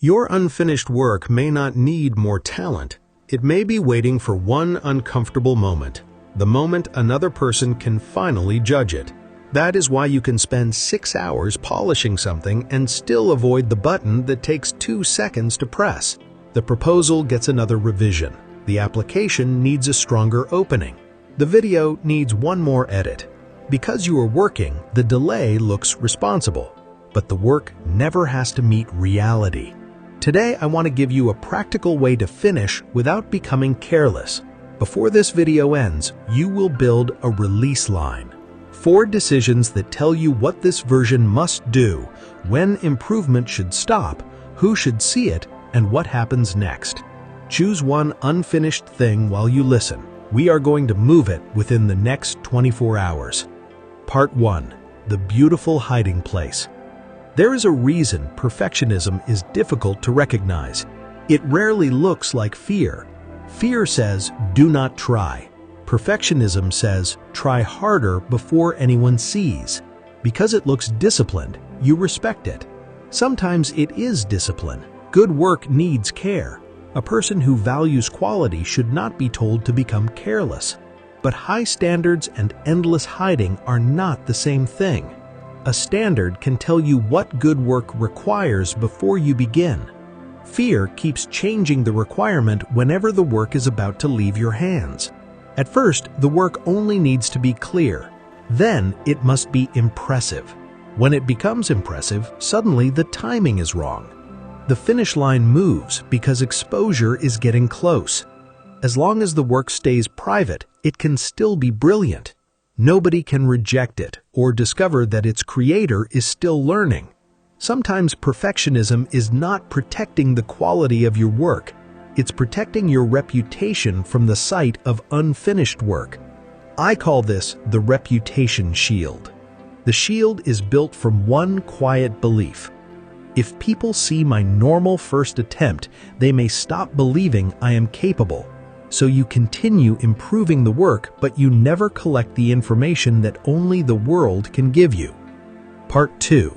Your unfinished work may not need more talent. It may be waiting for one uncomfortable moment, the moment another person can finally judge it. That is why you can spend 6 hours polishing something and still avoid the button that takes 2 seconds to press. The proposal gets another revision. The application needs a stronger opening. The video needs one more edit. Because you are working, the delay looks responsible, but the work never has to meet reality. Today, I want to give you a practical way to finish without becoming careless. Before this video ends, you will build a release line. 4 decisions that tell you what this version must do, when improvement should stop, who should see it, and what happens next. Choose one unfinished thing while you listen. We are going to move it within the next 24 hours. Part 1. The beautiful hiding place. There is a reason perfectionism is difficult to recognize. It rarely looks like fear. Fear says, do not try. Perfectionism says, try harder before anyone sees. Because it looks disciplined, you respect it. Sometimes it is discipline. Good work needs care. A person who values quality should not be told to become careless. But high standards and endless hiding are not the same thing. A standard can tell you what good work requires before you begin. Fear keeps changing the requirement whenever the work is about to leave your hands. At first, the work only needs to be clear. Then, it must be impressive. When it becomes impressive, suddenly the timing is wrong. The finish line moves because exposure is getting close. As long as the work stays private, it can still be brilliant. Nobody can reject it or discover that its creator is still learning. Sometimes perfectionism is not protecting the quality of your work. It's protecting your reputation from the sight of unfinished work. I call this the reputation shield. The shield is built from one quiet belief. If people see my normal first attempt, they may stop believing I am capable. So you continue improving the work, but you never collect the information that only the world can give you. Part 2.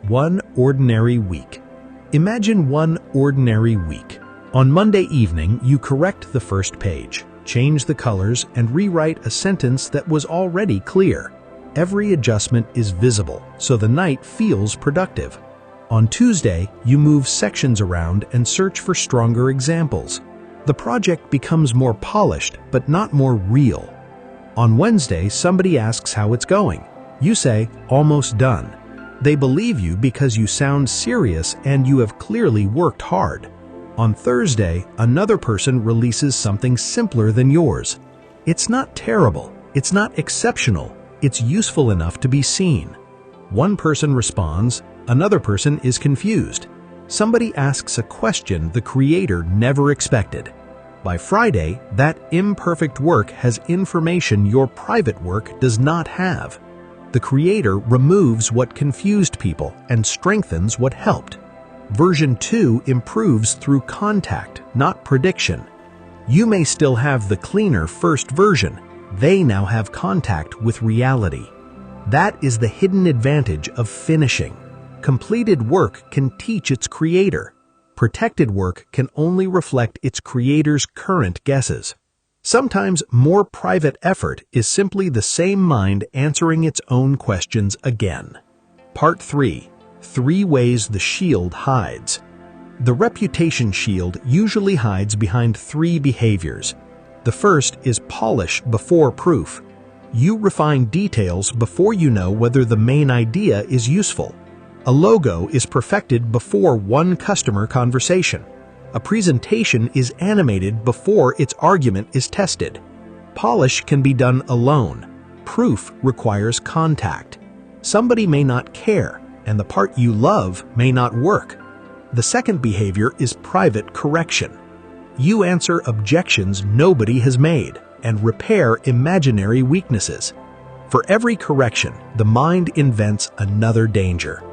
One ordinary week. Imagine one ordinary week. On Monday evening, you correct the first page, change the colors, and rewrite a sentence that was already clear. Every adjustment is visible, so the night feels productive. On Tuesday, you move sections around and search for stronger examples. The project becomes more polished, but not more real. On Wednesday, somebody asks how it's going. You say, almost done. They believe you because you sound serious and you have clearly worked hard. On Thursday, another person releases something simpler than yours. It's not terrible. It's not exceptional. It's useful enough to be seen. One person responds, another person is confused. Somebody asks a question the creator never expected. By Friday, that imperfect work has information your private work does not have. The creator removes what confused people and strengthens what helped. Version 2 improves through contact, not prediction. You may still have the cleaner first version. They now have contact with reality. That is the hidden advantage of finishing. Completed work can teach its creator. Protected work can only reflect its creator's current guesses. Sometimes more private effort is simply the same mind answering its own questions again. Part 3. 3 ways the shield hides. The reputation shield usually hides behind 3 behaviors. The first is polish before proof. You refine details before you know whether the main idea is useful. A logo is perfected before one customer conversation. A presentation is animated before its argument is tested. Polish can be done alone. Proof requires contact. Somebody may not care, and the part you love may not work. The second behavior is private correction. You answer objections nobody has made and repair imaginary weaknesses. For every correction, the mind invents another danger.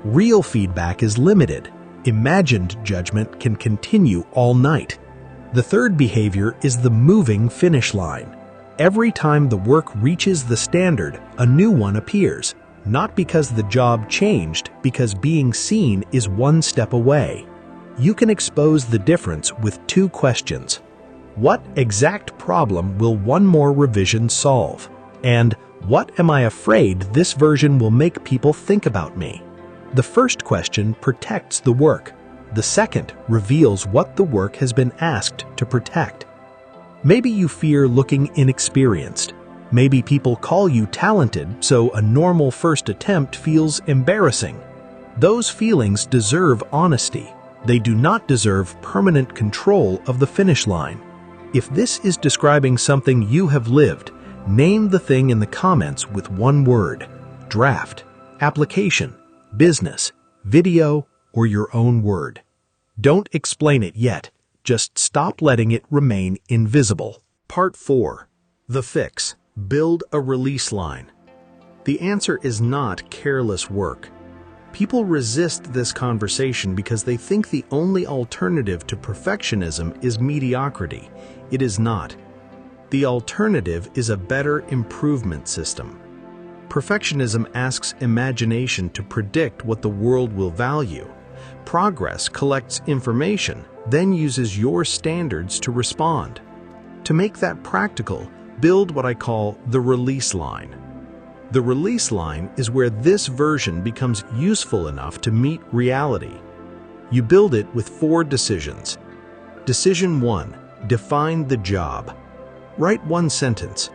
Real feedback is limited. Imagined judgment can continue all night. The third behavior is the moving finish line. Every time the work reaches the standard, a new one appears, not because the job changed, because being seen is one step away. you can expose the difference with 2 questions. What exact problem will one more revision solve? And what am I afraid this version will make people think about me? The first question protects the work. The second reveals what the work has been asked to protect. Maybe you fear looking inexperienced. Maybe people call you talented, so a normal first attempt feels embarrassing. Those feelings deserve honesty. They do not deserve permanent control of the finish line. If this is describing something you have lived, name the thing in the comments with 1 word: draft, application, business, video, or your own word. Don't explain it yet. Just stop letting it remain invisible. Part 4. The fix. Build a release line. The answer is not careless work. People resist this conversation because they think the only alternative to perfectionism is mediocrity. It is not. The alternative is a better improvement system. Perfectionism asks imagination to predict what the world will value. Progress collects information, then uses your standards to respond. To make that practical, build what I call the release line. The release line is where this version becomes useful enough to meet reality. You build it with 4 decisions. Decision 1. Define the job. Write 1 sentence.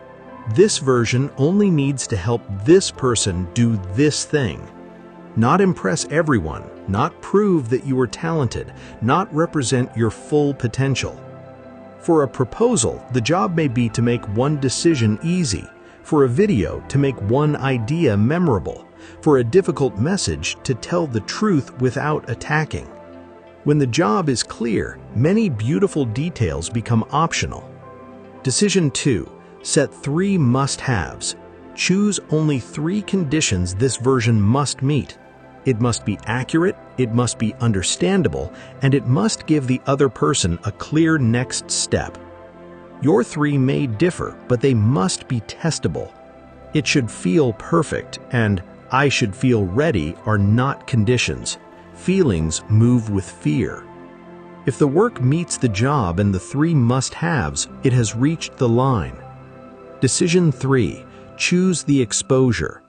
This version only needs to help this person do this thing. Not impress everyone, not prove that you are talented, not represent your full potential. For a proposal, the job may be to make 1 decision easy. For a video, to make 1 idea memorable. For a difficult message, to tell the truth without attacking. When the job is clear, many beautiful details become optional. Decision 2. Set 3 must-haves. Choose only 3 conditions this version must meet. It must be accurate, it must be understandable, and it must give the other person a clear next step. Your 3 may differ, but they must be testable. It should feel perfect, and I should feel ready are not conditions. Feelings move with fear. If the work meets the job and the 3 must-haves, it has reached the line. Decision 3. Choose the exposure.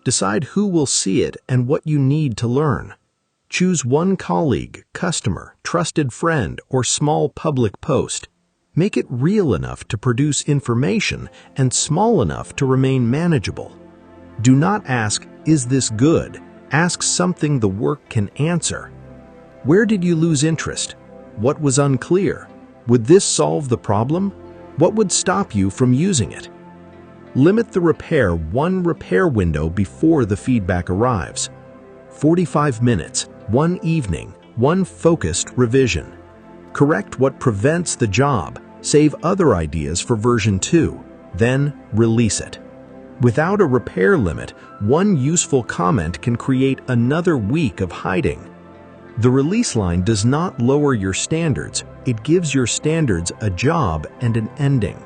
Decide who will see it and what you need to learn. Choose 1 colleague, customer, trusted friend, or small public post. Make it real enough to produce information and small enough to remain manageable. Do not ask, "Is this good?" Ask something the work can answer. Where did you lose interest? What was unclear? Would this solve the problem? What would stop you from using it? Limit the repair 1 repair window before the feedback arrives. 45 minutes, 1 evening, 1 focused revision. Correct what prevents the job. Save other ideas for version 2. Then release it. Without a repair limit, 1 useful comment can create another week of hiding. The release line does not lower your standards. It gives your standards a job and an ending.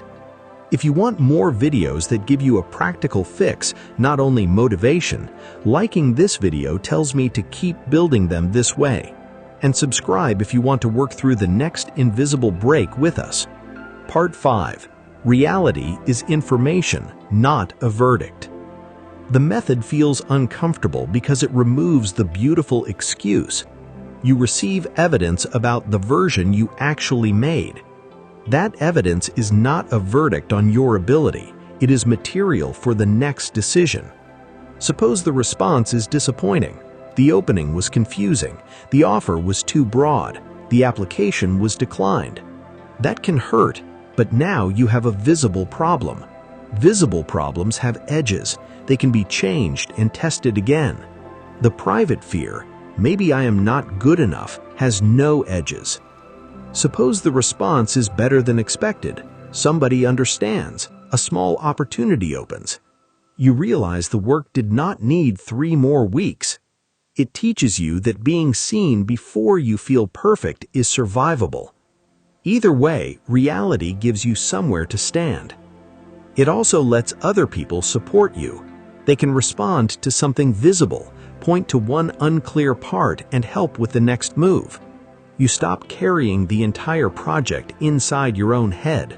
If you want more videos that give you a practical fix, not only motivation, liking this video tells me to keep building them this way. And subscribe if you want to work through the next invisible break with us. Part 5. Reality is information, not a verdict. The method feels uncomfortable because it removes the beautiful excuse. You receive evidence about the version you actually made. That evidence is not a verdict on your ability. It is material for the next decision. Suppose the response is disappointing. The opening was confusing. The offer was too broad. The application was declined. That can hurt, but now you have a visible problem. Visible problems have edges. They can be changed and tested again. The private fear, maybe I am not good enough, has no edges. Suppose the response is better than expected. Somebody understands. A small opportunity opens. You realize the work did not need 3 more weeks. It teaches you that being seen before you feel perfect is survivable. Either way, reality gives you somewhere to stand. It also lets other people support you. They can respond to something visible, point to one unclear part, and help with the next move. You stop carrying the entire project inside your own head.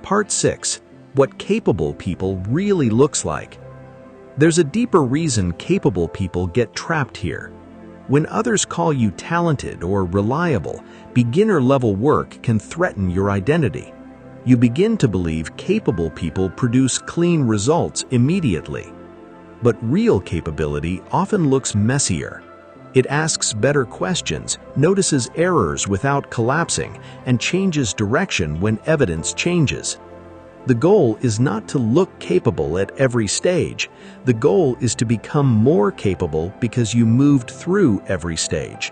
Part 6. What capable people really looks like. There's a deeper reason capable people get trapped here. When others call you talented or reliable, beginner-level work can threaten your identity. You begin to believe capable people produce clean results immediately. But real capability often looks messier. It asks better questions, notices errors without collapsing, and changes direction when evidence changes. The goal is not to look capable at every stage. The goal is to become more capable because you moved through every stage.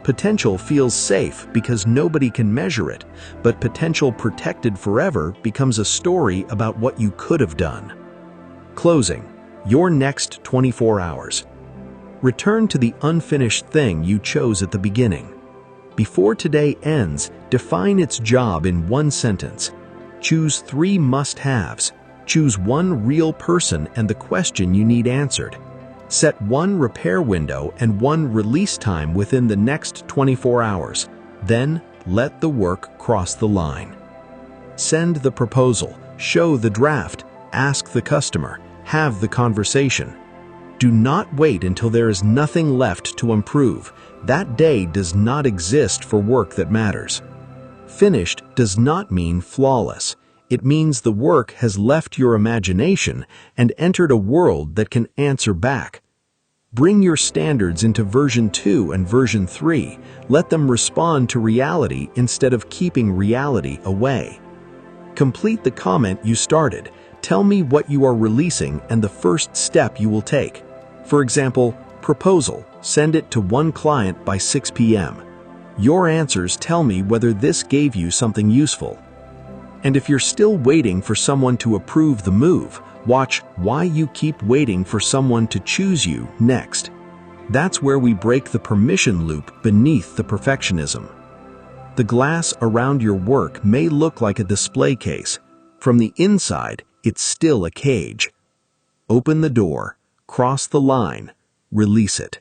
Potential feels safe because nobody can measure it, but potential protected forever becomes a story about what you could have done. Closing. Your next 24 hours. Return to the unfinished thing you chose at the beginning. Before today ends, define its job in one sentence. Choose 3 must-haves. Choose 1 real person and the question you need answered. Set 1 repair window and 1 release time within the next 24 hours. Then, let the work cross the line. Send the proposal, show the draft, ask the customer, have the conversation. Do not wait until there is nothing left to improve. That day does not exist for work that matters. Finished does not mean flawless. It means the work has left your imagination and entered a world that can answer back. Bring your standards into version 2 and version 3. Let them respond to reality instead of keeping reality away. Complete the comment you started. Tell me what you are releasing and the first step you will take. For example, proposal, send it to 1 client by 6 p.m. Your answers tell me whether this gave you something useful. And if you're still waiting for someone to approve the move, watch why you keep waiting for someone to choose you next. That's where we break the permission loop beneath the perfectionism. The glass around your work may look like a display case. From the inside, it's still a cage. Open the door, cross the line, release it.